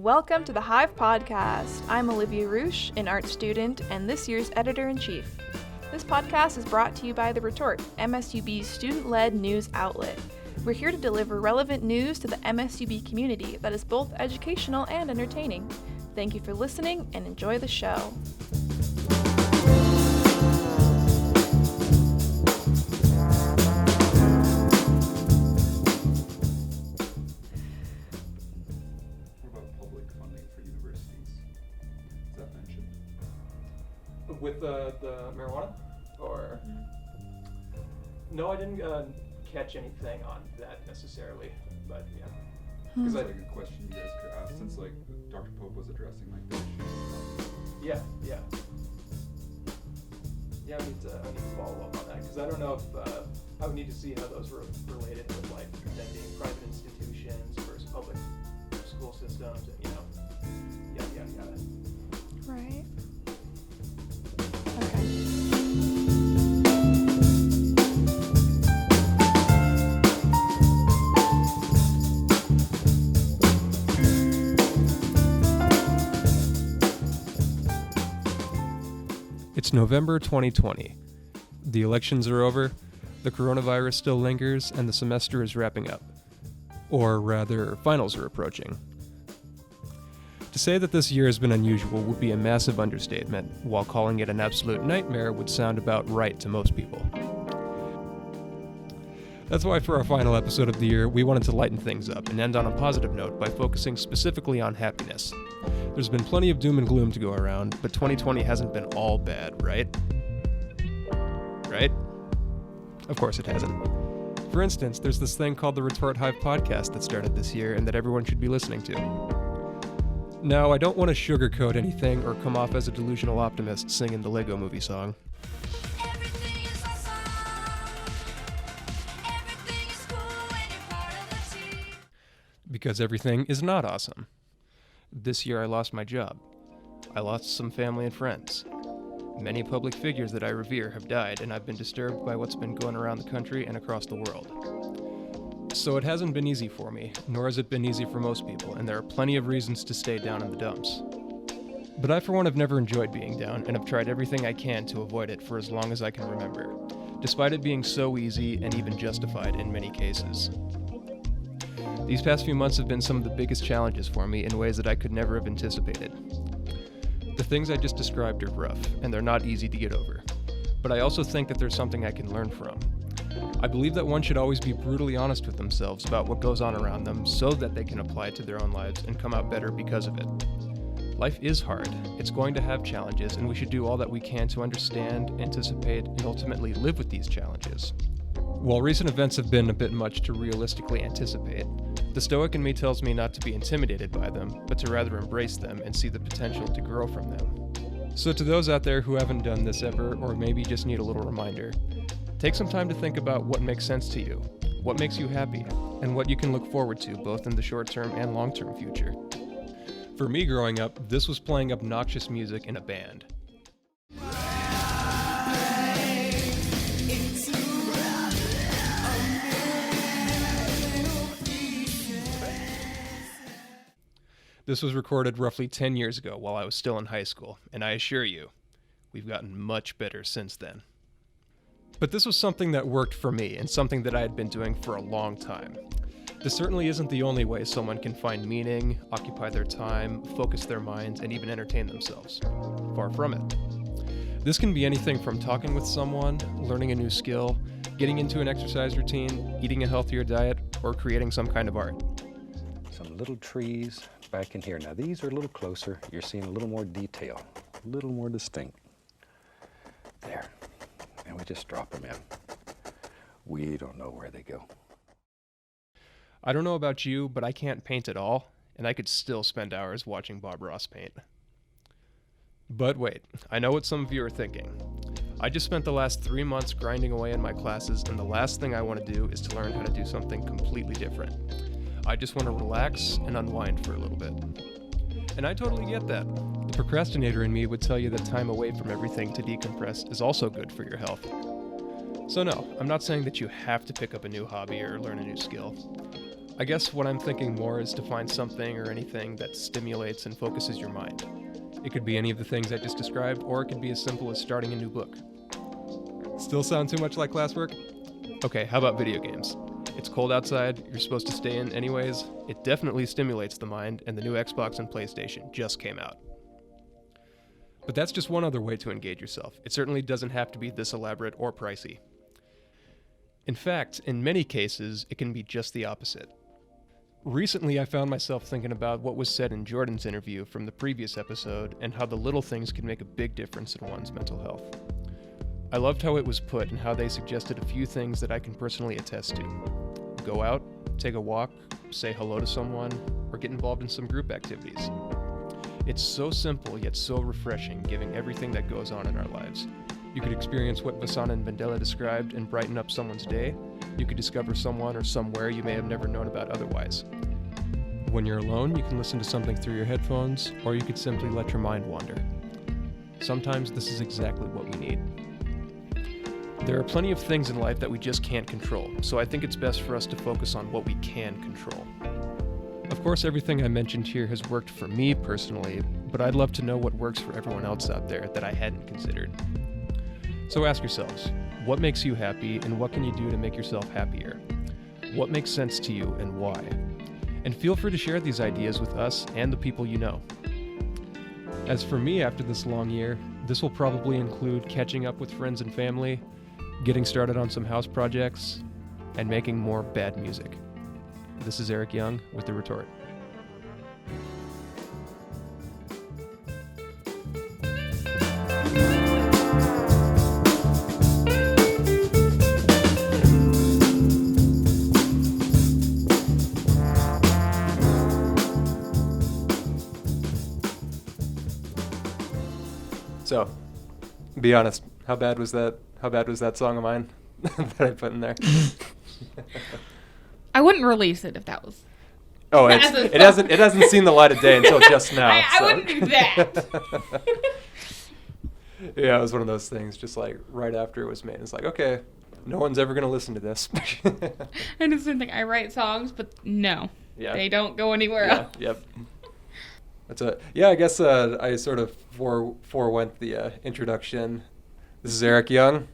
Welcome to the Hive Podcast. I'm Olivia Roosh, an art student and this year's editor-in-chief. This podcast is brought to you by The Retort, MSUB's student-led news outlet. We're here to deliver relevant news to the MSUB community that is both educational and entertaining. Thank you for listening and enjoy the show. With the marijuana? Or no, I didn't catch anything on that necessarily, but yeah. Because that's like a question you guys could ask since like Dr. Pope was addressing like the issue. Yeah. I need to follow up on that because I don't know if I would need to see how those were related with like them being private institutions versus public school systems and yada. Right. Okay. It's November 2020. The elections are over, the coronavirus still lingers, and the semester is wrapping up. Or rather, finals are approaching. To say that this year has been unusual would be a massive understatement, while calling it an absolute nightmare would sound about right to most people. That's why for our final episode of the year, we wanted to lighten things up and end on a positive note by focusing specifically on happiness. There's been plenty of doom and gloom to go around, but 2020 hasn't been all bad, right? Right? Of course it hasn't. For instance, there's this thing called the Retort Hive podcast that started this year and that everyone should be listening to. Now, I don't want to sugarcoat anything or come off as a delusional optimist singing the Lego Movie song. Everything is awesome. Everything is cool when you're part of the team. Because everything is not awesome. This year I lost my job. I lost some family and friends. Many public figures that I revere have died, and I've been disturbed by what's been going around the country and across the world. So it hasn't been easy for me, nor has it been easy for most people, and there are plenty of reasons to stay down in the dumps. But I for one have never enjoyed being down, and have tried everything I can to avoid it for as long as I can remember, despite it being so easy and even justified in many cases. These past few months have been some of the biggest challenges for me in ways that I could never have anticipated. The things I just described are rough, and they're not easy to get over. But I also think that there's something I can learn from. I believe that one should always be brutally honest with themselves about what goes on around them so that they can apply it to their own lives and come out better because of it. Life is hard, it's going to have challenges, and we should do all that we can to understand, anticipate, and ultimately live with these challenges. While recent events have been a bit much to realistically anticipate, the stoic in me tells me not to be intimidated by them, but to rather embrace them and see the potential to grow from them. So to those out there who haven't done this ever, or maybe just need a little reminder, take some time to think about what makes sense to you, what makes you happy, and what you can look forward to both in the short-term and long-term future. For me growing up, this was playing obnoxious music in a band. This was recorded roughly 10 years ago while I was still in high school, and I assure you, we've gotten much better since then. But this was something that worked for me and something that I had been doing for a long time. This certainly isn't the only way someone can find meaning, occupy their time, focus their minds, and even entertain themselves. Far from it. This can be anything from talking with someone, learning a new skill, getting into an exercise routine, eating a healthier diet, or creating some kind of art. Some little trees back in here. Now these are a little closer. You're seeing a little more detail, a little more distinct. There. And we just drop them in. We don't know where they go. I don't know about you, but I can't paint at all, and I could still spend hours watching Bob Ross paint. But wait, I know what some of you are thinking. I just spent the last 3 months grinding away in my classes, and the last thing I want to do is to learn how to do something completely different. I just want to relax and unwind for a little bit. And I totally get that. The procrastinator in me would tell you that time away from everything to decompress is also good for your health. So no, I'm not saying that you have to pick up a new hobby or learn a new skill. I guess what I'm thinking more is to find something or anything that stimulates and focuses your mind. It could be any of the things I just described, or it could be as simple as starting a new book. Still sound too much like classwork? Okay, how about video games? It's cold outside, you're supposed to stay in anyways. It definitely stimulates the mind, and the new Xbox and PlayStation just came out. But that's just one other way to engage yourself. It certainly doesn't have to be this elaborate or pricey. In fact, in many cases, it can be just the opposite. Recently, I found myself thinking about what was said in Jordan's interview from the previous episode and how the little things can make a big difference in one's mental health. I loved how it was put and how they suggested a few things that I can personally attest to. Go out, take a walk, say hello to someone, or get involved in some group activities. It's so simple yet so refreshing, given everything that goes on in our lives. You could experience what Vasan and Vandela described and brighten up someone's day. You could discover someone or somewhere you may have never known about otherwise. When you're alone, you can listen to something through your headphones, or you could simply let your mind wander. Sometimes this is exactly what we need. There are plenty of things in life that we just can't control, so I think it's best for us to focus on what we can control. Of course, everything I mentioned here has worked for me personally, but I'd love to know what works for everyone else out there that I hadn't considered. So ask yourselves, what makes you happy and what can you do to make yourself happier? What makes sense to you and why? And feel free to share these ideas with us and the people you know. As for me after this long year, this will probably include catching up with friends and family, getting started on some house projects, and making more bad music. This is Eric Young with The Retort. So, be honest, how bad was that song of mine that I put in there? I wouldn't release it if that was. Oh, As a it hasn't seen the light of day until just now. I so. wouldn't do that. Yeah, it was one of those things, just like right after it was made. It's like, okay, no one's ever going to listen to this. I just didn't think I write songs, but no. Yeah. They don't go anywhere Yeah, else. yep. I guess I sort of forewent the introduction. This is Eric Young.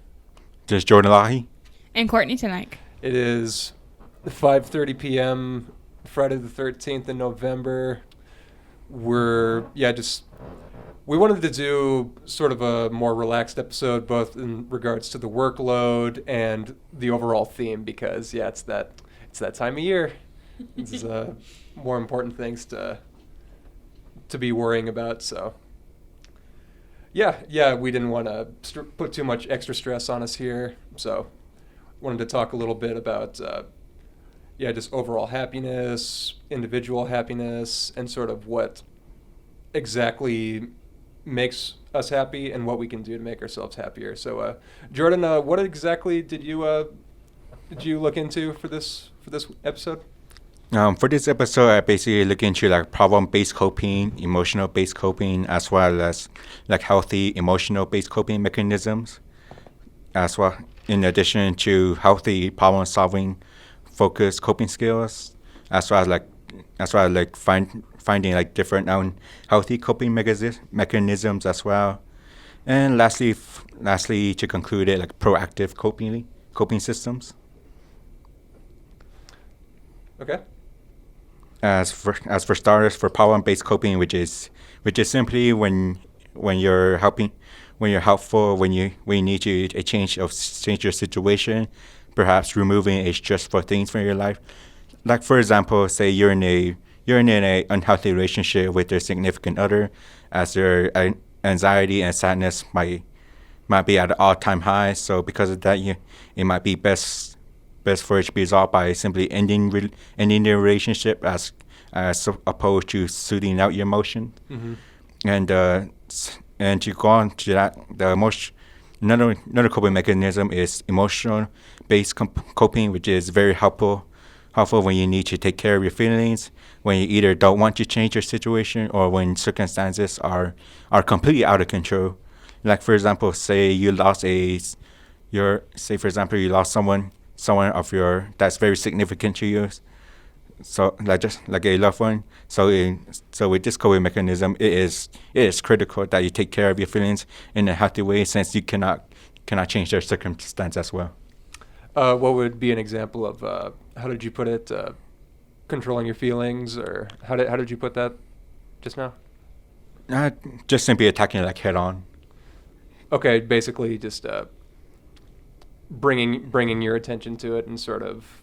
This is Jordan Lahi. And Courtney tonight. It is 5:30 p.m. Friday the 13th in November. We wanted to do sort of a more relaxed episode, both in regards to the workload and the overall theme, because it's that time of year. This is more important things to be worrying about. So we didn't want to put too much extra stress on us here. So wanted to talk a little bit about just overall happiness, individual happiness, and sort of what exactly makes us happy and what we can do to make ourselves happier. So Jordan, what exactly did you look into for this episode? For this episode, I basically look into like problem-based coping, emotional-based coping, as well as like healthy emotional-based coping mechanisms, as well. In addition to healthy problem-solving, focused coping skills, as well as finding like different healthy coping mechanisms as well. And lastly, to conclude it, like proactive coping systems. Okay. As for starters, for problem-based coping, which is simply when you're helpful, when you need to change your situation, perhaps removing a stressful things from your life. Like for example, say you're in a unhealthy relationship with your significant other, as their anxiety and sadness might be at an all-time high. So because of that, it might be best for it to be resolved by simply ending the relationship as opposed to soothing out your emotion. Mm-hmm. And to go on to that, another coping mechanism is emotional-based coping, which is very helpful when you need to take care of your feelings, when you either don't want to change your situation or when circumstances are completely out of control. Like for example, say you lost someone of your that's very significant to you. so just like a loved one. So with this coping mechanism, it is critical that you take care of your feelings in a healthy way, since you cannot change their circumstance as well. What would be an example of how did you put it? Controlling your feelings, or how did you put that just now? Just simply attacking it like head on. Okay, basically just bringing your attention to it and sort of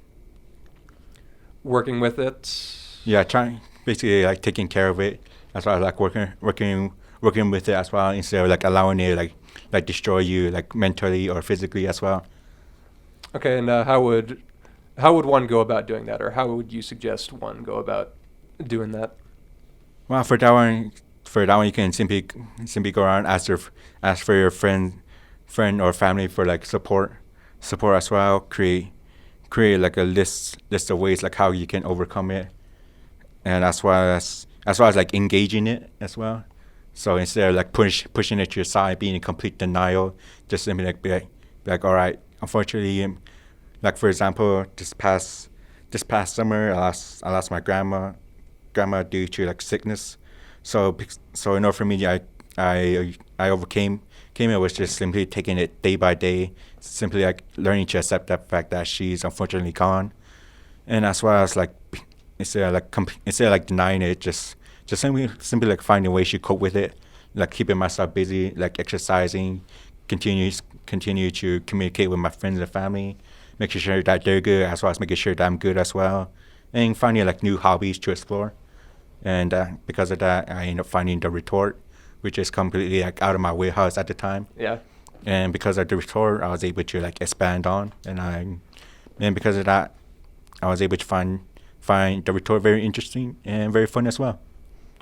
working with it. Yeah, trying basically like taking care of it as well as like working with it as well, instead of like allowing it like destroy you like mentally or physically as well. Okay, and how would one go about doing that, or how would you suggest one go about doing that? Well, for that one, you can simply go around, ask for your friend or family for like support as well. Create like a list of ways like how you can overcome it, and as well as like engaging it as well. So instead of like pushing it to your side, being in complete denial, just simply like be like, all right, unfortunately, like for example, this past summer, I lost my grandma due to like sickness. So in order for me, I overcame it was just simply taking it day by day, simply like learning to accept that fact that she's unfortunately gone, and as well as like instead of like denying it, just simply like finding ways to cope with it, like keeping myself busy, like exercising, continue to communicate with my friends and family, making sure that they're good as well as making sure that I'm good as well, and finding like new hobbies to explore. And because of that, I ended up finding the retort, which is completely like out of my wheelhouse at the time. Yeah. And because of the retort, I was able to like expand on, and because of that, I was able to find the retort very interesting and very fun as well.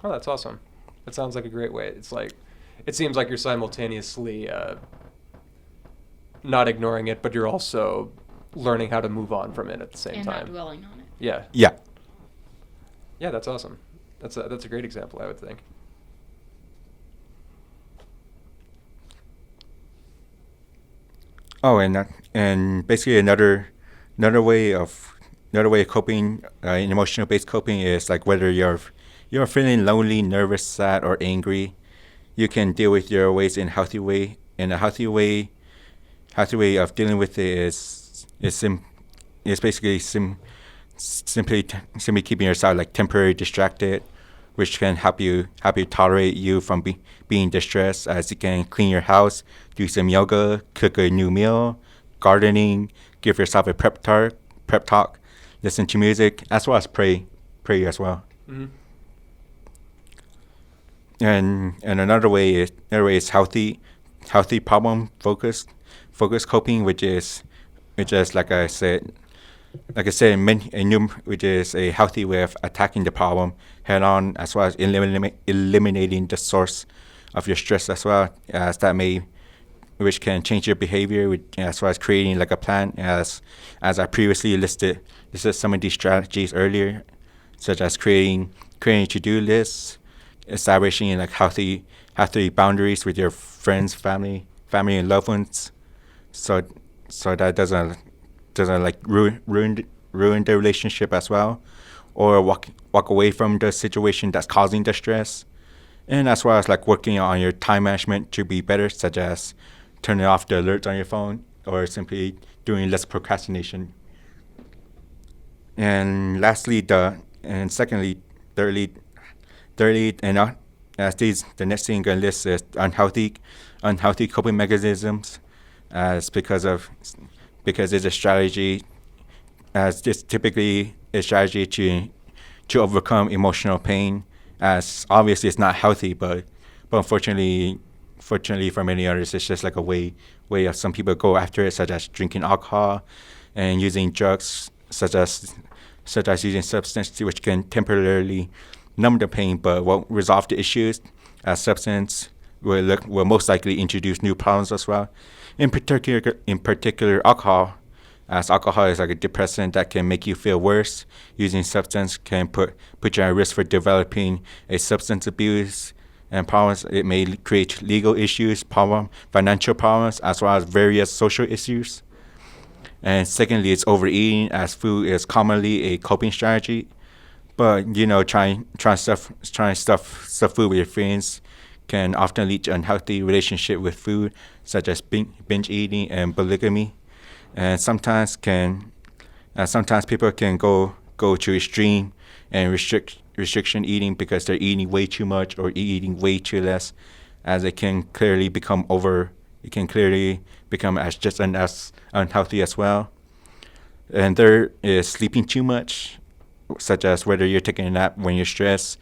Oh, that's awesome. That sounds like a great way. It seems like you're simultaneously not ignoring it, but you're also learning how to move on from it at the same And time. not dwelling on it. Yeah. Yeah. Yeah, that's awesome. That's a great example, I would think. Oh, and basically another way of coping, in emotional based coping, is like whether you're feeling lonely, nervous, sad, or angry, you can deal with your ways in a healthy way. And a healthy way of dealing with it is basically simply keeping yourself like temporarily distracted, which can help you tolerate you from being distressed, as you can clean your house, do some yoga, cook a new meal, gardening, give yourself a prep talk, listen to music, as well as pray as well. Mm-hmm. And another way is healthy problem focused coping, which is like I said, which is a healthy way of attacking the problem head on, as well as eliminating the source of your stress, as well as which can change your behavior, as well as creating like a plan, as I previously listed some of these strategies earlier, such as creating to-do lists, establishing like healthy boundaries with your friends, family and loved ones, so that doesn't like ruin the relationship as well, or walk away from the situation that's causing the stress, and as well as like working on your time management to be better, such as turning off the alerts on your phone, or simply doing less procrastination. And thirdly, and the next thing on the list is unhealthy coping mechanisms, because it's a strategy, as it's typically a strategy to overcome emotional pain, as obviously it's not healthy, but unfortunately for many others, it's just like a way of some people go after it, such as drinking alcohol and using drugs, such as using substances, which can temporarily numb the pain but won't resolve the issues, as substance will most likely introduce new problems as well. In particular, alcohol, as alcohol is like a depressant that can make you feel worse. Using substance can put you at risk for developing a substance abuse and problems. It may create legal issues, financial problems, as well as various social issues. And secondly, it's overeating, as food is commonly a coping strategy, But trying stuff food with your friends can often lead to unhealthy relationship with food, such as binge eating and polygamy. And sometimes people can go to extreme and restriction eating because they're eating way too much or eating way too less, as it can clearly become as just as unhealthy as well. And there is sleeping too much, such as whether you're taking a nap when you're stressed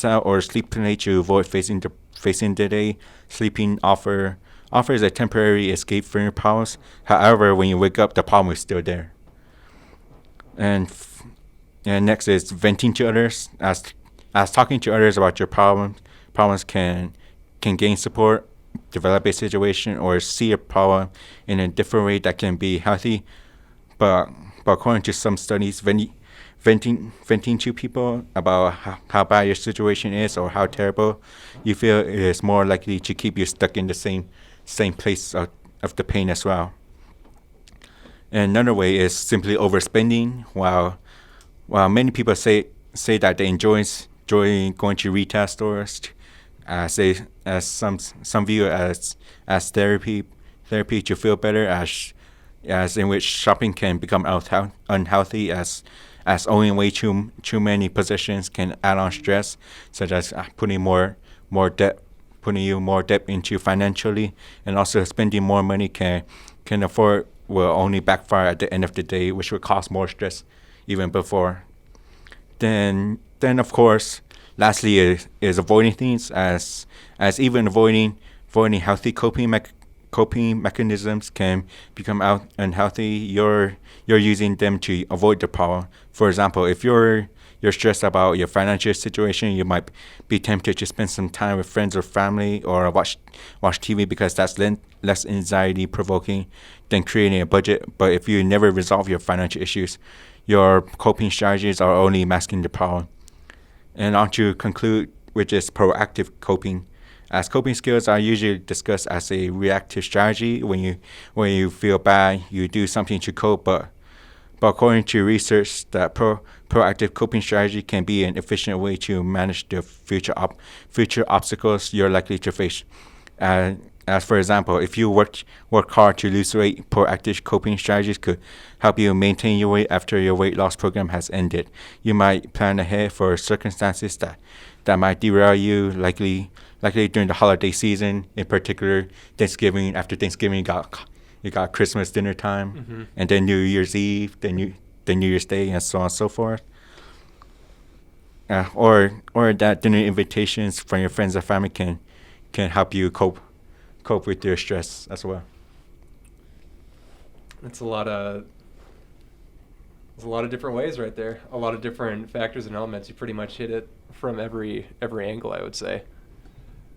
out, or sleeping late to avoid facing the day. Sleeping offers a temporary escape from your problems. However, when you wake up, the problem is still there. And next is venting to others. As talking to others about your problems can gain support, develop a situation, or see a problem in a different way that can be healthy. But according to some studies, venting to people about how bad your situation is or how terrible you feel is more likely to keep you stuck in the same place of the pain as well. And another way is simply overspending. While many people say that they enjoy going to retail stores, as some view it as therapy to feel better, as in which shopping can become unhealthy, as owning way too many possessions can add on stress, such as putting you more debt into financially, and also spending more money can afford will only backfire at the end of the day, which will cause more stress even before. Then of course, lastly is avoiding things, as even avoiding healthy coping mechanisms can become unhealthy. You're using them to avoid the problem. For example, if you're stressed about your financial situation, you might be tempted to spend some time with friends or family, or watch TV, because that's less anxiety provoking than creating a budget. But if you never resolve your financial issues, your coping strategies are only masking the problem. And on to conclude, which is proactive coping. As coping skills are usually discussed as a reactive strategy. When you feel bad, you do something to cope. But according to research, that proactive coping strategy can be an efficient way to manage the future obstacles you're likely to face. As for example, if you work hard to lose weight, proactive coping strategies could help you maintain your weight after your weight loss program has ended. You might plan ahead for circumstances that might derail you, likely during the holiday season, in particular Thanksgiving. After Thanksgiving, you got Christmas dinner time, and then New Year's Eve, then New Year's Day, and so on and so forth. Or that dinner invitations from your friends or family can help you cope with your stress as well. It's a lot of different ways right there. A lot of different factors and elements. You pretty much hit it from every angle, I would say.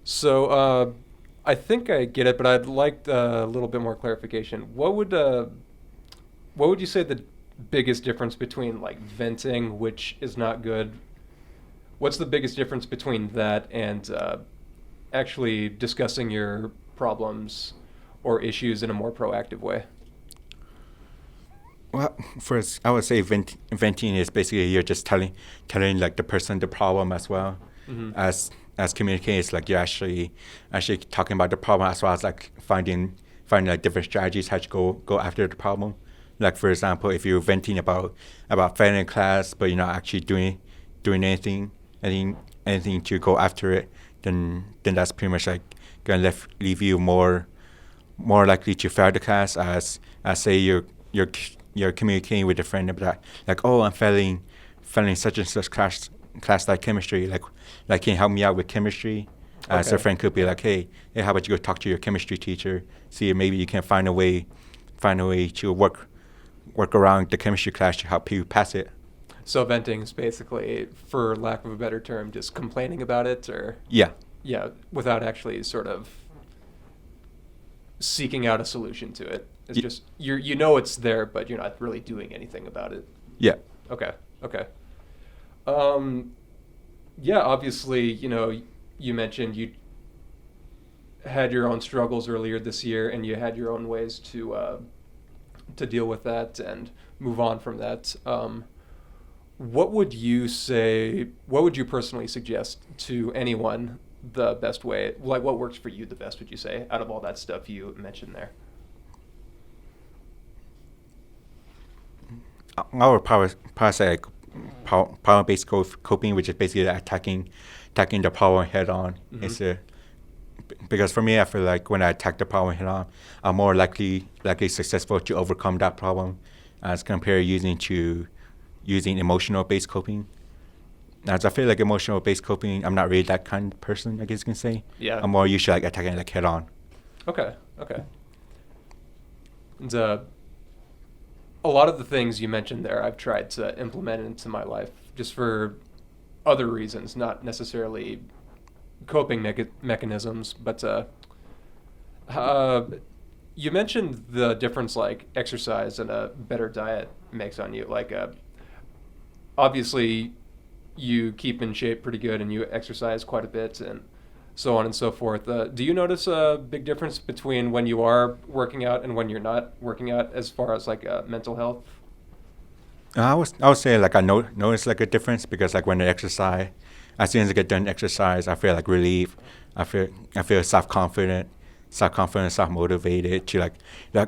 So I think I get it, but I'd like a little bit more clarification. What would you say the biggest difference between like venting, which is not good? What's the biggest difference between that and actually discussing your problems or issues in a more proactive way? Well, first, I would say venting is basically you're just telling like the person the problem as well. As communicating, it's like you're actually talking about the problem, as well as like finding like different strategies how to go after the problem. Like for example, if you're venting about failing in class, but you're not actually doing anything to go after it, then that's pretty much like gonna leave you more likely to fail the class. As say you're communicating with a friend about like, oh, I'm failing such and such class like chemistry, like can you help me out with chemistry? So a friend could be like, hey, how about you go talk to your chemistry teacher, see if maybe you can find a way to work around the chemistry class to help you pass it. So venting is basically, for lack of a better term, just complaining about it, or yeah, without actually sort of seeking out a solution to it. It's just you know it's there, but you're not really doing anything about it. Yeah. Okay. Yeah, obviously, you mentioned you had your own struggles earlier this year, and you had your own ways to deal with that and move on from that. what would you say? What would you personally suggest to anyone? The best way, like what works for you the best? Would you say out of all that stuff you mentioned there? I would probably say like power-based coping, which is basically attacking the problem head on. It's because for me, I feel like when I attack the problem head on, I'm more likely successful to overcome that problem as compared using emotional-based coping. As I feel like emotional-based coping, I'm not really that kind of person, I guess you can say. Yeah. I'm more usually like attacking like head on. Okay. And a lot of the things you mentioned there, I've tried to implement into my life just for other reasons, not necessarily coping mechanisms. But you mentioned the difference like exercise and a better diet makes on you. Like, obviously, you keep in shape pretty good and you exercise quite a bit and so on and so forth. Do you notice a big difference between when you are working out and when you're not working out as far as like mental health? I would say like I notice like a difference because like when I exercise, as soon as I get done exercise, I feel like relief. I feel self-confident, self-motivated to like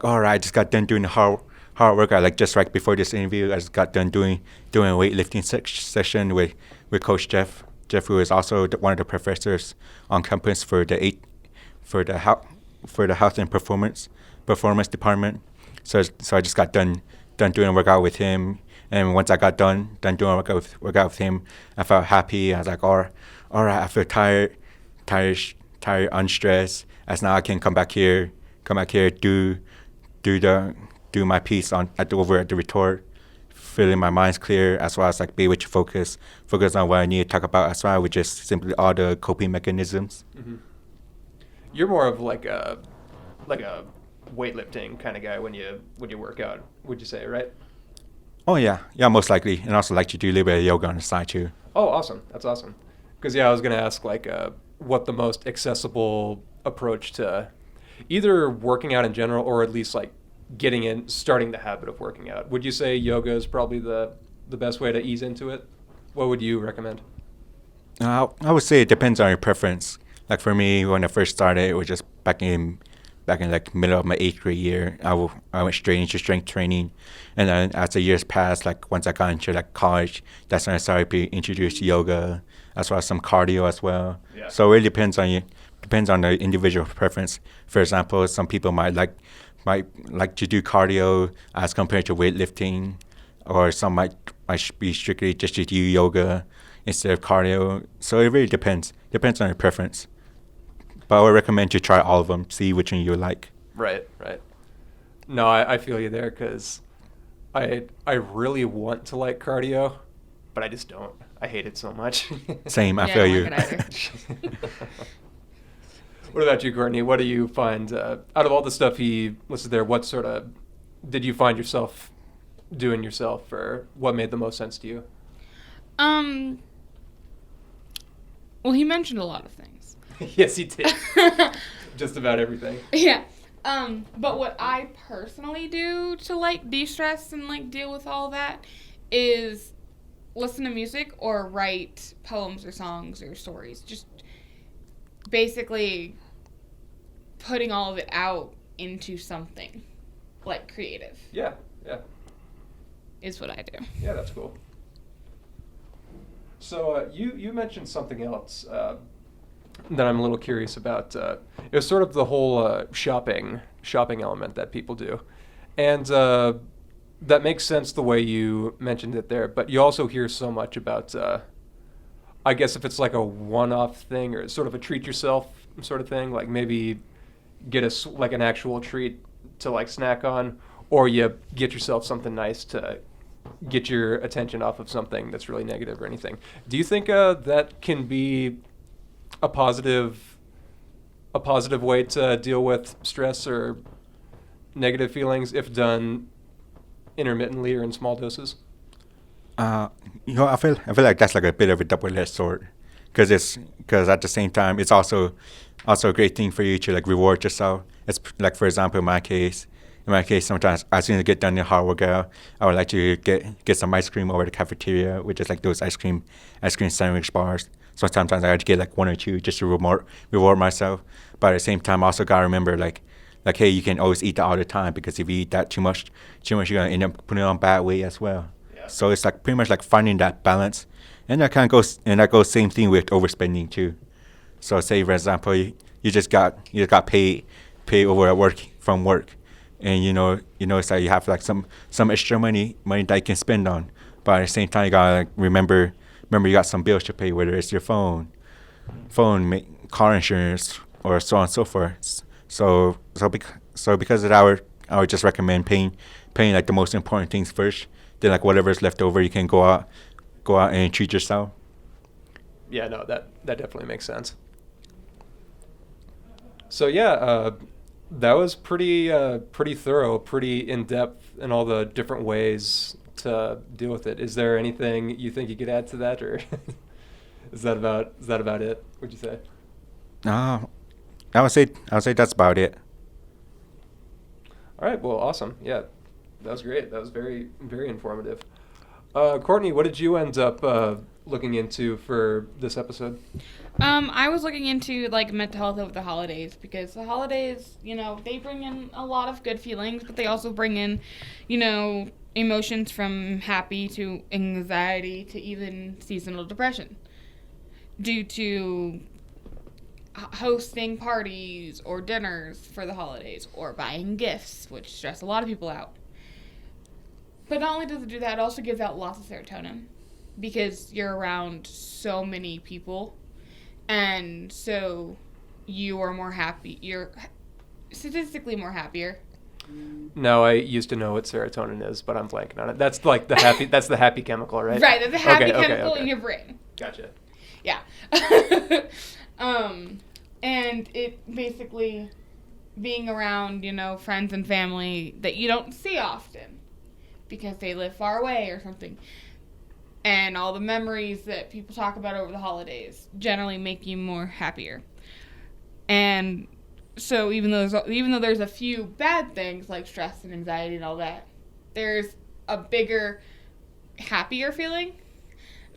all right, I just got done doing the hard workout. Like just right before this interview, I just got done doing a weightlifting session with Coach Jeff. Jeff, who is also one of the professors on campus for the health and performance department. So I just got done doing a workout with him, and once I got done doing a workout with him, I felt happy. I was like, all right, I feel tired, unstressed. As now I can come back here, do my piece over at the retort. Feeling my mind's clear, as well as like be able to focus on what I need to talk about, as well, which is simply all the coping mechanisms. Mm-hmm. You're more of like a weightlifting kind of guy when you work out, would you say, right? Oh yeah, most likely, and also like to do a little bit of yoga on the side too. Oh, awesome! That's awesome. Because I was gonna ask like what the most accessible approach to either working out in general or at least like starting the habit of working out. Would you say yoga is probably the best way to ease into it? What would you recommend? I would say it depends on your preference. Like for me, when I first started, it was just back in like middle of my 8th grade year. I went straight into strength training, and then as the years passed, like once I got into like college, that's when I started being introduced to yoga, as well as some cardio as well. Yeah. So it really depends on the individual preference. For example, some people might like to do cardio as compared to weightlifting, or some might be strictly just to do yoga instead of cardio. So it really depends on your preference. But I would recommend you try all of them, see which one you like. Right. No, I feel you there because I really want to like cardio, but I just don't. I hate it so much. Same, I Yeah, feel I you. don't like it either. What about you, Courtney? What do you find out of all the stuff he listed there? What sort of did you find yourself doing yourself, or what made the most sense to you? Well, he mentioned a lot of things. Yes, he did. Just about everything. Yeah. But what I personally do to like de-stress and like deal with all that is listen to music or write poems or songs or stories. Just basically putting all of it out into something like creative Yeah. is what I do. Yeah, that's cool. So you mentioned something else that I'm a little curious about. It was sort of the whole shopping element that people do, and that makes sense the way you mentioned it there. But you also hear so much about, I guess if it's like a one-off thing or sort of a treat yourself sort of thing, like maybe get like an actual treat to like snack on, or you get yourself something nice to get your attention off of something that's really negative or anything. Do you think that can be a positive way to deal with stress or negative feelings if done intermittently or in small doses? I feel like that's like a bit of a double-edged sword, because at the same time it's also a great thing for you to like reward yourself. It's like, for example, in my case, in my case, sometimes as soon as I get done the hard workout, I would like to get some ice cream over at the cafeteria, which is like those ice cream sandwich bars. So sometimes I had to get like one or two just to reward myself. But at the same time, I also gotta remember like hey, you can always eat that all the time, because if you eat that too much, you're gonna end up putting on bad weight as well. Yeah. So it's like pretty much like finding that balance, and that goes same thing with overspending too. So say for example, you just got paid over at work from work, and it's like you have like some extra money that you can spend on, but at the same time you gotta like remember you got some bills to pay, whether it's your phone, car insurance, or so on and so forth. So because of that, I would just recommend paying like the most important things first. Then like whatever's left over, you can go out and treat yourself. Yeah, no, that definitely makes sense. So yeah, that was pretty thorough, pretty in depth in all the different ways to deal with it. Is there anything you think you could add to that, or is that about it? Would you say? I would say that's about it. All right. Well, awesome. Yeah, that was great. That was very, very informative. Courtney, what did you end up looking into for this episode? I was looking into like mental health over the holidays, because the holidays, they bring in a lot of good feelings, but they also bring in, emotions from happy to anxiety to even seasonal depression due to hosting parties or dinners for the holidays or buying gifts, which stress a lot of people out. But not only does it do that, it also gives out lots of serotonin, because you're around so many people, and so you are more happy. You're statistically more happier. No, I used to know what serotonin is, but I'm blanking on it. That's like the happy. That's the happy chemical, right? Right, that's a happy Okay, chemical okay. in your brain. Gotcha. Yeah. And it basically being around, friends and family that you don't see often because they live far away or something. And all the memories that people talk about over the holidays generally make you more happier. And so even though there's a few bad things like stress and anxiety and all that, there's a bigger, happier feeling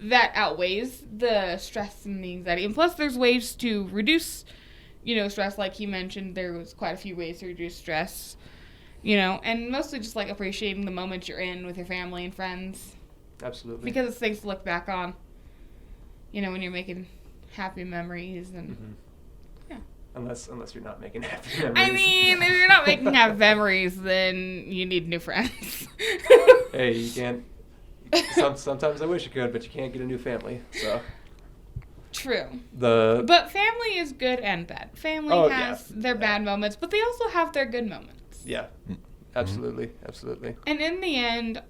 that outweighs the stress and the anxiety. And plus there's ways to reduce, stress. Like he mentioned, there was quite a few ways to reduce stress, and mostly just like appreciating the moment you're in with your family and friends. Absolutely. Because it's things to look back on, when you're making happy memories and Mm-hmm. yeah. Unless you're not making happy memories. I mean, if you're not making happy memories, then you need new friends. Hey, you can't. Sometimes I wish you could, but you can't get a new family. So True. but family is good and bad. Family Oh, has yeah. their bad moments, but they also have their good moments. yeah, absolutely. And in the end,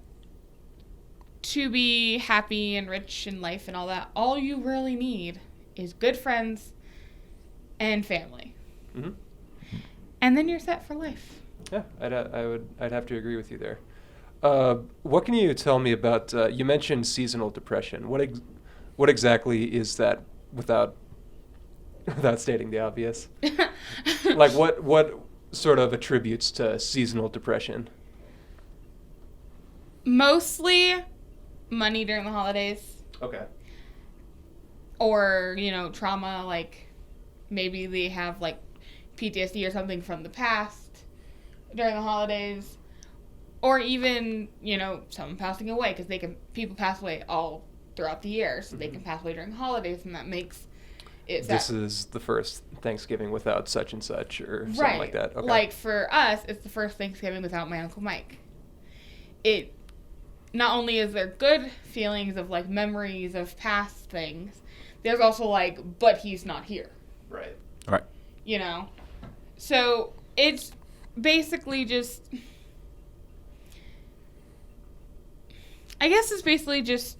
to be happy and rich in life and all that, all you really need is good friends and family. Mm-hmm. And then you're set for life. Yeah, I'd have to agree with you there. What can you tell me about? You mentioned seasonal depression. What exactly is that, without stating the obvious? Like what sort of attributes to seasonal depression? Mostly money during the holidays, Okay. or trauma, like maybe they have like PTSD or something from the past during the holidays, or even someone passing away, because people pass away all throughout the year, so they can pass away during holidays, and that makes it This is the first Thanksgiving without such and such, or something right. like that. Okay. Like for us, it's the first Thanksgiving without my Uncle Mike. It not only is there good feelings of like memories of past things, there's also like, but he's not here. Right. Right. So it's basically just, I guess it's basically just,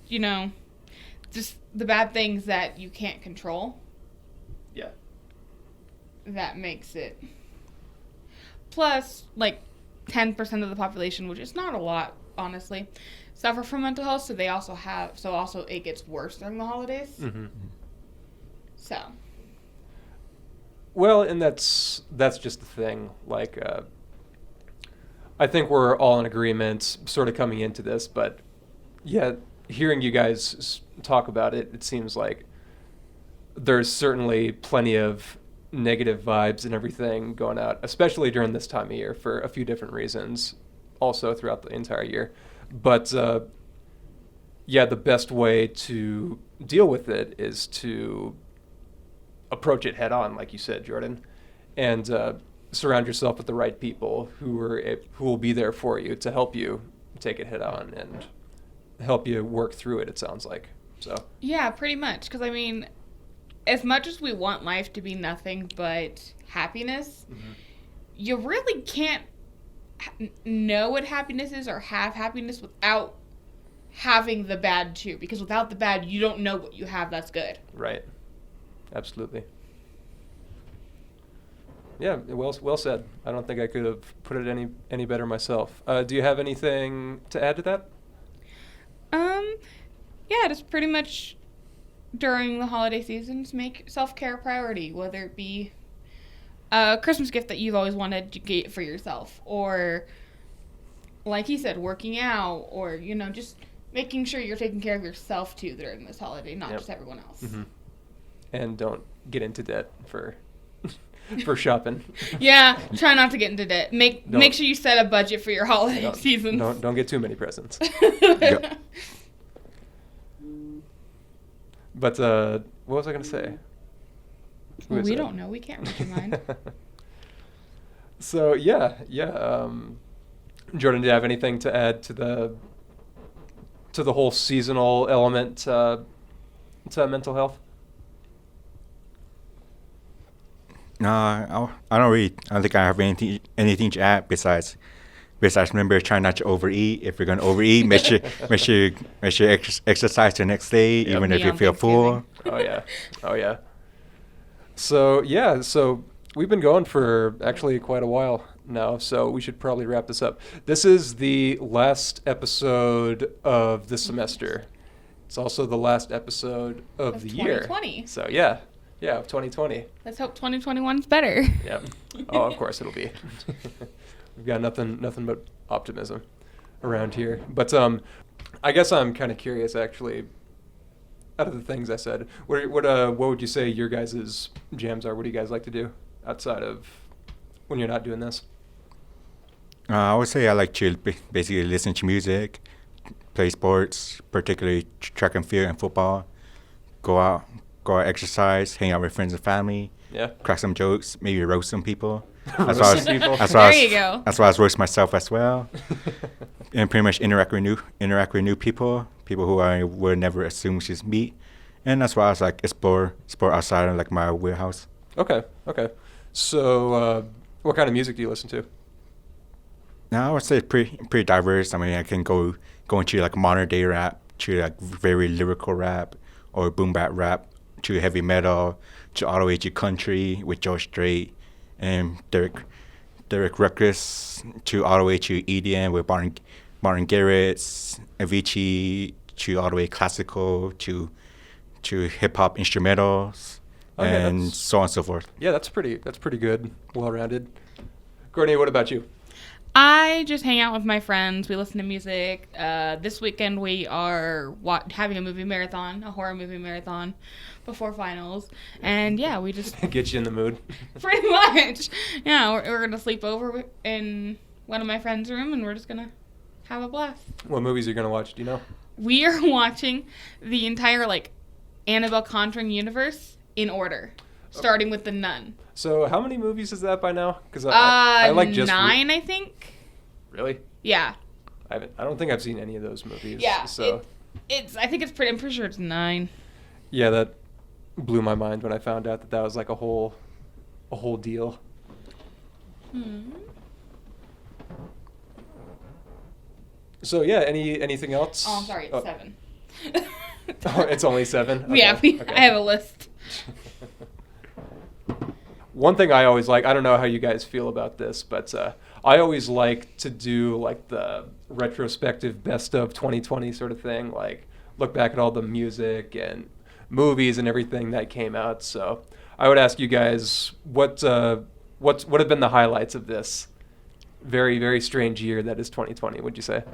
just the bad things that you can't control. Yeah. That makes it. Plus, like 10% of the population, which is not a lot, honestly, suffer from mental health. So also it gets worse during the holidays. Mm-hmm. So. Well, and that's just the thing. Like, I think we're all in agreement sort of coming into this, but yeah, hearing you guys talk about it, it seems like there's certainly plenty of negative vibes and everything going out, especially during this time of year for a few different reasons, also throughout the entire year. But yeah, the best way to deal with it is to approach it head on, like you said, Jordan, and surround yourself with the right people who will be there for you to help you take it head on and help you work through it. It sounds like so. Yeah, pretty much. Because I mean, as much as we want life to be nothing but happiness, you really can't know what happiness is or have happiness without having the bad too. Because without the bad, you don't know what you have that's good. Right. Absolutely. Yeah, well said. I don't think I could have put it any better myself. Do you have anything to add to that? Yeah, just pretty much during the holiday seasons, make self-care a priority, whether it be a Christmas gift that you've always wanted to get for yourself, or like he said, working out, or, you know, just making sure you're taking care of yourself too during this holiday, not just everyone else. Mm-hmm. And don't get into debt for for shopping. Yeah, try not to get into debt. Make sure you set a budget for your holiday seasons. Don't get too many presents. Yep. But what was I going to say? Well, we don't know. We can't read your mind. So yeah. Jordan, do you have anything to add to the whole seasonal element to mental health? No, I don't think I have anything to add besides remember, try not to overeat. If you're gonna overeat, make sure exercise the next day, even if you feel full. Oh yeah. So we've been going for actually quite a while now, so we should probably wrap this up. This is the last episode of the semester. It's also the last episode of the year. 2020. So yeah, of 2020. Let's hope 2021's better. Yeah. Oh, of course it'll be. We've got nothing but optimism around here. But I guess I'm kind of curious, actually. Out of the things I said, what would you say your guys' jams are? What do you guys like to do outside of when you're not doing this? I would say I like to basically listen to music, play sports, particularly track and field and football, go out exercise, hang out with friends and family, crack some jokes, maybe roast some people. That's why I was roast myself as well, and pretty much interact with new people who I would never assume she's meet, and that's why I was like explore outside of like my wheelhouse. Okay. So, what kind of music do you listen to? Now I would say pretty diverse. I mean, I can go into like modern day rap, to like very lyrical rap, or boom bap rap, to heavy metal, to all the way to country with George Strait and Derek Ruckus, to all the way to EDM with Martin Garrix, Avicii, to all the way classical, to hip hop instrumentals, and so on and so forth. Yeah, that's pretty good, well-rounded. Courtney, what about you? I just hang out with my friends. We listen to music. This weekend we are having a horror movie marathon before finals. And yeah, we just... Get you in the mood. Pretty much. Yeah, we're going to sleep over in one of my friends' room and we're just going to have a blast. What movies are you going to watch? Do you know? We are watching the entire, Annabelle Conjuring universe in order, starting with The Nun. So how many movies is that by now? Because I like just 9, I think. Really? Yeah. I don't think I've seen any of those movies. Yeah. So I think I'm pretty sure it's 9. Yeah, that blew my mind when I found out that was like a whole deal. So yeah, anything else? Oh, I'm sorry, it's 7. Oh, it's only 7? Okay. Yeah, I have a list. One thing I always like, I don't know how you guys feel about this, but I always like to do like the retrospective best of 2020 sort of thing, like look back at all the music and movies and everything that came out. So I would ask you guys, what have been the highlights of this very, very strange year that is 2020, would you say?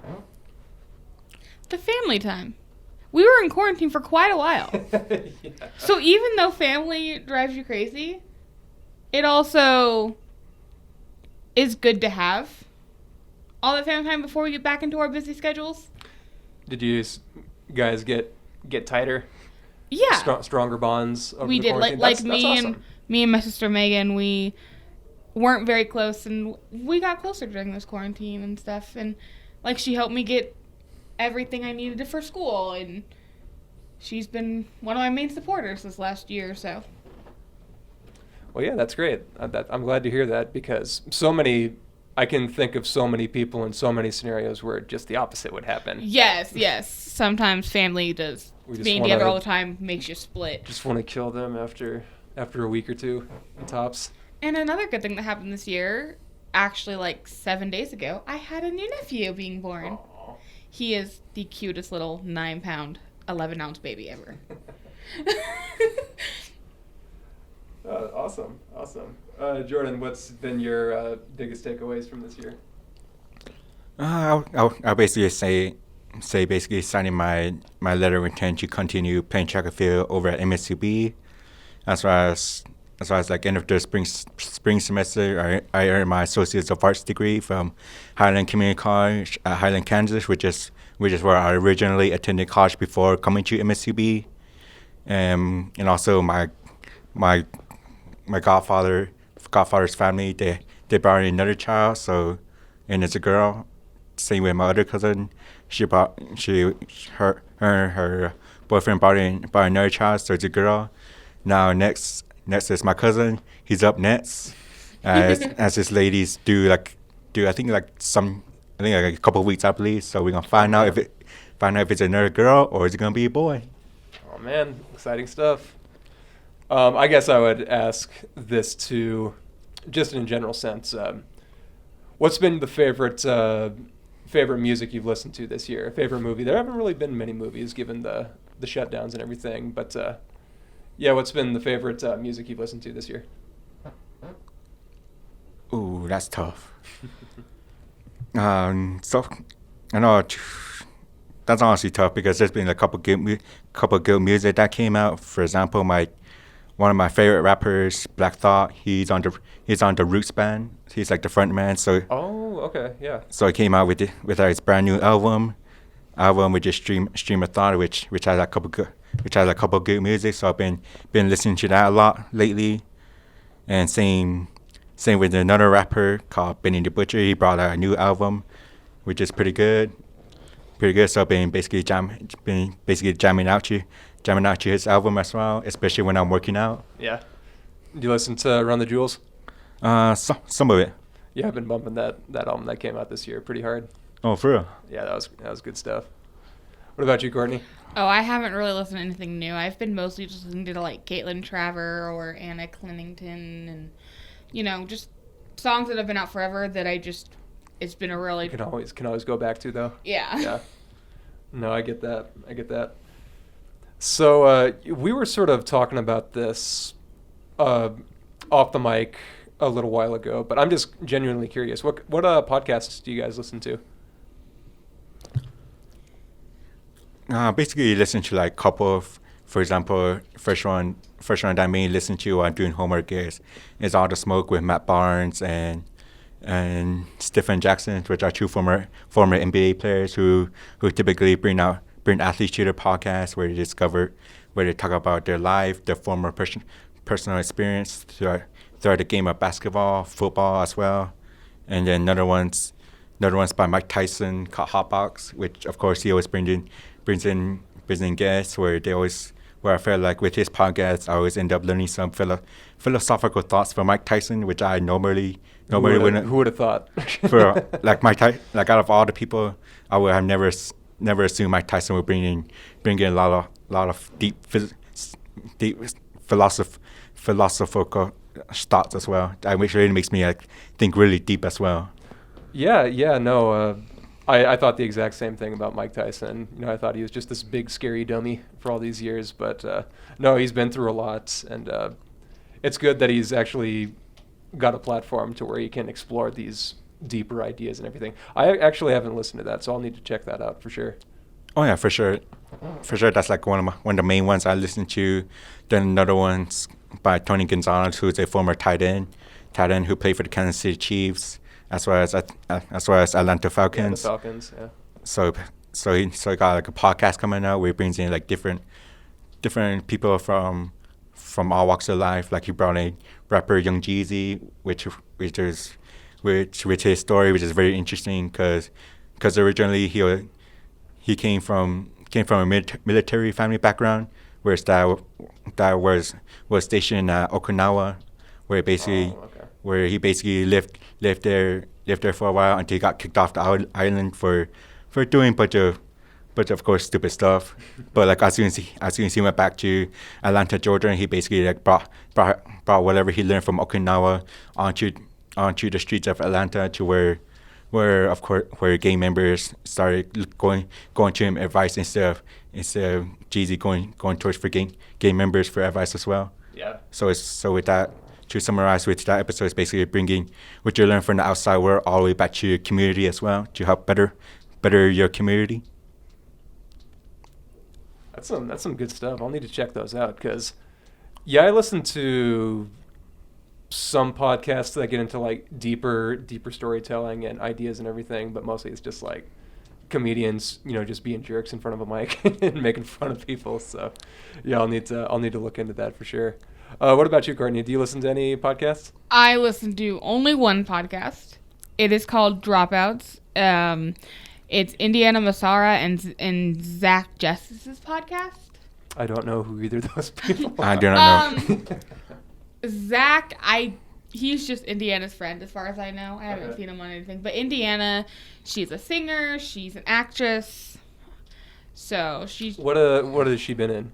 The family time. We were in quarantine for quite a while. Yeah. So even though family drives you crazy, it also is good to have all that family time before we get back into our busy schedules. Did you guys get tighter? Yeah. Stronger bonds over We the did. quarantine? Like That's me awesome. and my sister Megan, we weren't very close, and we got closer during this quarantine and stuff. And like she helped me get everything I needed for school, and she's been one of my main supporters this last year or so. Well, yeah, that's great. I'm glad to hear that, because I can think of so many people in so many scenarios where just the opposite would happen. Yes. Sometimes family does We just being together wanna- all the time makes you split. Just want to kill them after a week or two, tops. And another good thing that happened this year, actually like 7 days ago, I had a new nephew being born. Aw. He is the cutest little 9-pound, 11-ounce baby ever. Awesome. Jordan, what's been your biggest takeaways from this year? I'll basically say basically signing my letter of intent to continue playing track and field over at MSUB, as far as like end of the spring semester, I earned my Associates of Arts degree from Highland Community College at Highland, Kansas, which is where I originally attended college before coming to MSUB, and also my godfather's family, they brought in another child, and it's a girl. Same with my other cousin, her boyfriend brought in another child, so it's a girl. Now next is my cousin. He's up next, as his ladies do I think like a couple of weeks, I believe. So we're gonna find out if it's another girl or is it gonna be a boy. Oh man, exciting stuff. I guess I would ask this too, just in a general sense. What's been the favorite music you've listened to this year? Favorite movie? There haven't really been many movies given the shutdowns and everything, but yeah, what's been the favorite music you've listened to this year? Ooh, that's tough. So I know that's honestly tough because there's been a couple good music that came out. For example, one of my favorite rappers, Black Thought, he's on the Roots band. He's like the front man. So Okay, yeah. So he came out with his brand new album, which is Stream of Thought, which has a couple good music. So I've been listening to that a lot lately. And same with another rapper called Benny the Butcher. He brought out a new album, which is pretty good. So I've been basically jamming out to his album as well, especially when I'm working out. Yeah. Do you listen to Run the Jewels? Some of it. Yeah, I've been bumping that album that came out this year pretty hard. Oh, for real? Yeah, that was good stuff. What about you, Courtney? Oh, I haven't really listened to anything new. I've been mostly just listening to like Caitlin Traver or Anna Clennington, and just songs that have been out forever that it's been a really Can always go back to though. yeah. Yeah. No, I get that. So we were sort of talking about this off the mic a little while ago, but I'm just genuinely curious. What podcasts do you guys listen to? Basically, listen to like couple of, for example, first one that I mainly listen to while doing homework is All the Smoke with Matt Barnes and Stephen Jackson, which are two former NBA players who typically bring athletes to their podcast where they talk about their life, their former personal experience throughout the game of basketball, football as well. And then another one's by Mike Tyson called Hotbox, which of course he always brings in guests where I feel like with his podcast I always end up learning some philosophical thoughts from Mike Tyson, which I normally wouldn't. Who would have thought? For like out of all the people, I would have never assumed Mike Tyson would bring in a lot of deep philosophical thoughts as well, which really makes me think really deep as well. Yeah, no. I thought the exact same thing about Mike Tyson. I thought he was just this big, scary dummy for all these years. But no, he's been through a lot. And it's good that he's actually got a platform to where he can explore these deeper ideas and everything. I actually haven't listened to that, so I'll need to check that out for sure. Oh yeah, for sure. For sure, that's like one of the main ones I listen to. Then another one's by Tony Gonzalez, who's a former tight end who played for the Kansas City Chiefs, as well as Atlanta Yeah, Falcons. the Falcons, yeah. So he got like a podcast coming out where he brings in like different people from all walks of life. Like he brought in rapper Young Jeezy, which his story, which is very interesting because originally he came from a military family background, where his dad was stationed in Okinawa, where he basically lived there for a while until he got kicked off the island for doing bunch of course stupid stuff. But like as soon as he went back to Atlanta, Georgia, and he basically like brought whatever he learned from Okinawa onto the streets of Atlanta, to where gang members started going to him advice instead of Jeezy going towards for gang members for advice as well. Yeah. So with that, to summarize, with that episode is basically bringing what you learn from the outside world all the way back to your community as well, to help better your community. That's some good stuff. I'll need to check those out because, yeah, I listen to some podcasts that get into like deeper storytelling and ideas and everything, but mostly it's just like comedians, just being jerks in front of a mic and making fun of people. So, yeah, I'll need to look into that for sure. What about you, Courtney? Do you listen to any podcasts? I listen to only one podcast. It is called Dropouts. It's Indiana Massara and Zach Justice's podcast. I don't know who either of those people are. I do not know. Zach, he's just Indiana's friend as far as I know. I haven't seen him on anything. But Indiana, she's a singer, she's an actress. So she's What has she been in?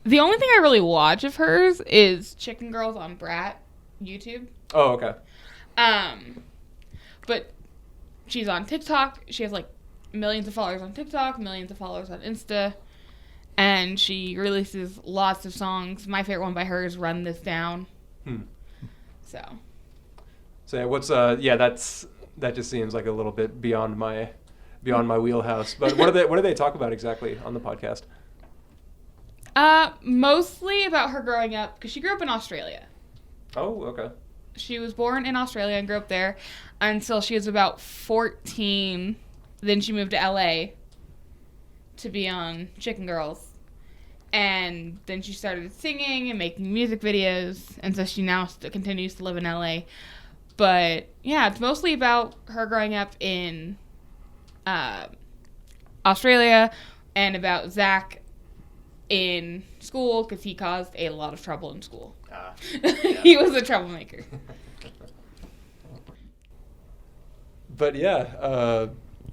The only thing I really watch of hers is Chicken Girls on Brat YouTube. Oh, okay. But she's on TikTok. She has like millions of followers on TikTok, millions of followers on Insta. And she releases lots of songs. My favorite one by her is Run This Down. So yeah, that just seems like a little bit beyond my wheelhouse. But what do they talk about exactly on the podcast? Mostly about her growing up, because she grew up in Australia. Oh, okay. She was born in Australia and grew up there until she was about 14. Then she moved to LA to be on Chicken Girls. And then she started singing and making music videos. And so she now continues to live in LA. But yeah, it's mostly about her growing up in Australia and about Zach in school, because he caused a lot of trouble in school. He was a troublemaker. But yeah,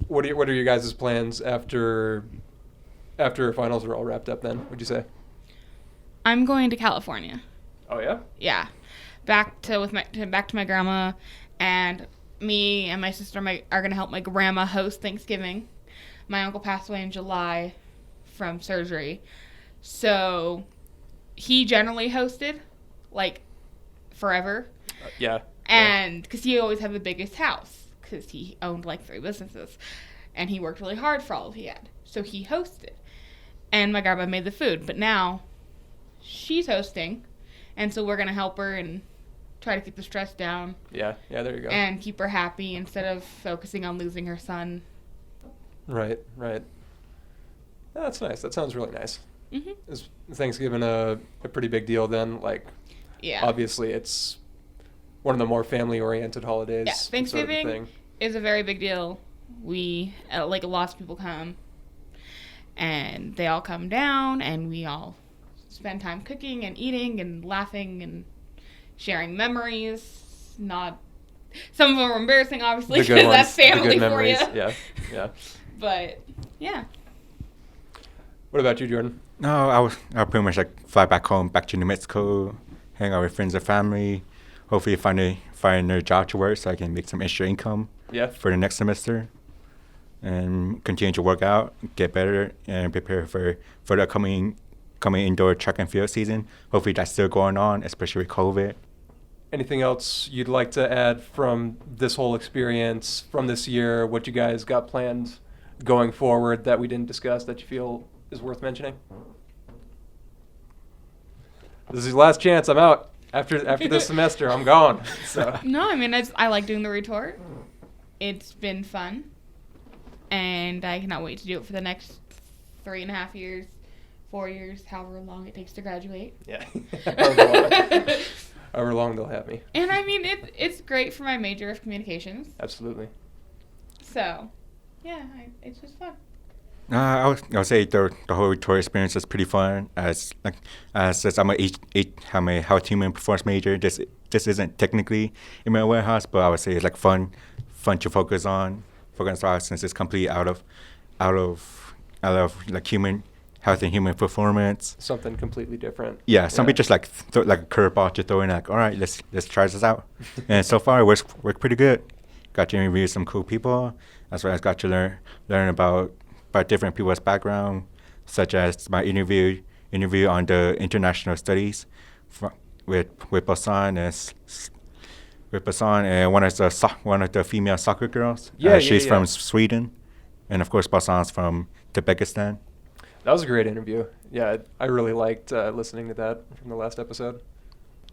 what are your guys' plans after finals are all wrapped up? Then, would you say? I'm going to California. Oh yeah. Yeah, back to my grandma, and me and my sister are gonna help my grandma host Thanksgiving. My uncle passed away in July from surgery, so he generally hosted like forever. Yeah. And because he always had the biggest house, because he owned like 3 businesses, and he worked really hard for all he had, so he hosted. And my grandma made the food, but now she's hosting, and so we're gonna help her and try to keep the stress down. Yeah, there you go. And keep her happy instead of focusing on losing her son. Right. Yeah, that's nice. That sounds really nice. Mhm. Is Thanksgiving a pretty big deal then? Like, Yeah. obviously it's one of the more family-oriented holidays. Yeah, sort of Thanksgiving thing. is a very big deal. We like lots of people come, and they all come down, and we all spend time cooking and eating and laughing and sharing memories. Not some of them are embarrassing, obviously, The good because ones, that's family the good for you. memories. Yeah. But yeah, What about you, Jordan? No, I'll pretty much like fly back home, back to New Mexico, hang out with friends and family. Hopefully find a job to work so I can make some extra income Yeah. for the next semester, and continue to work out, get better, and prepare for the coming indoor track and field season. Hopefully that's still going on, especially with COVID. anything else you'd like to add from this whole experience, from this year, what you guys got planned going forward that we didn't discuss that you feel is worth mentioning? This is your last chance. I'm out. After this semester, I'm gone. So No, I mean, I like doing the retort. It's been fun. And I cannot wait to do it for the next 3.5 years, 4 years, however long it takes to graduate. yeah, however long they'll have me. And I mean, it's great for my major of communications. Absolutely. So, yeah, it's just fun. I would say the whole retort experience is pretty fun. As I'm a health human performance major. This isn't technically in my warehouse, but I would say it's like fun to focus on since it's completely out of like human health and human performance. Something completely different. Yeah, somebody just like like a curveball to throw in, like, all right, let's try this out. And so far it worked pretty good. Got to interview some cool people, as well as got to learn about different people's background, such as my interview on the international studies with Basan and one of the female soccer girls. She's from Sweden, and of course Basan's from Tajikistan. That was a great interview. Yeah, I really liked listening to that from the last episode.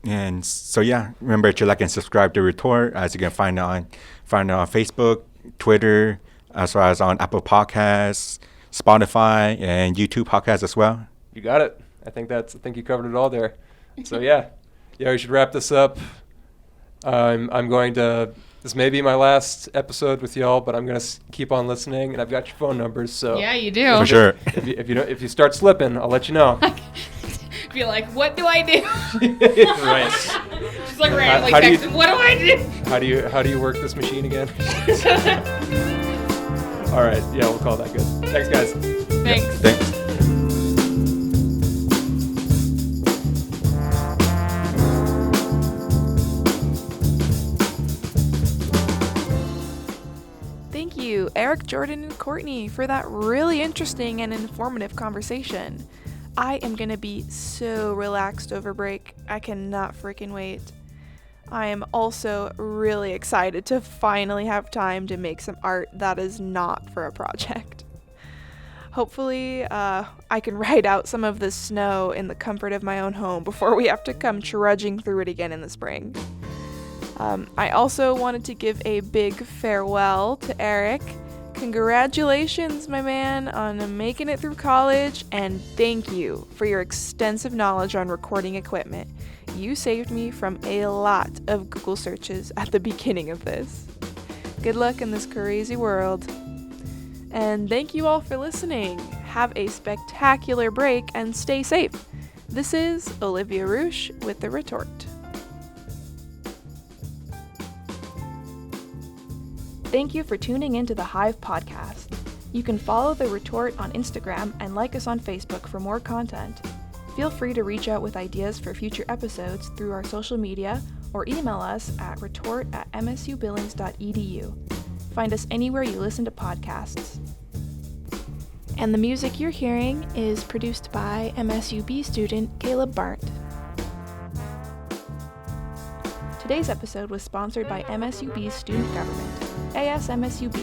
And so yeah, remember to like and subscribe to Retort, as you can find it on Facebook, Twitter, as well as on Apple Podcasts, Spotify, and YouTube podcasts as well. You got it. I think you covered it all there. So yeah, we should wrap this up. I'm going to. This may be my last episode with y'all, but I'm gonna keep on listening, and I've got your phone numbers. So Yeah, you do. For sure. If you start slipping, I'll let you know. Be like, what do I do? Right. Just like randomly how do you- texting, what do I do? How do you work this machine again? All right. Yeah, we'll call that good. Thanks, guys. Thanks. Thanks. Thank you, Eric, Jordan, and Courtney, for that really interesting and informative conversation. I am going to be so relaxed over break. I cannot freaking wait. I am also really excited to finally have time to make some art that is not for a project. Hopefully, I can ride out some of the snow in the comfort of my own home before we have to come trudging through it again in the spring. I also wanted to give a big farewell to Eric. Congratulations, my man, on making it through college, and thank you for your extensive knowledge on recording equipment. You saved me from a lot of Google searches at the beginning of this. Good luck in this crazy world. And thank you all for listening. Have a spectacular break and stay safe. This is Olivia Roosh with The Retort. Thank you for tuning into the Hive podcast. You can follow The Retort on Instagram and like us on Facebook for more content. Feel free to reach out with ideas for future episodes through our social media or email us at retort@msubillings.edu. Find us anywhere you listen to podcasts. And the music you're hearing is produced by MSUB student Caleb Barnt. Today's episode was sponsored by MSUB's student government, ASMSUB.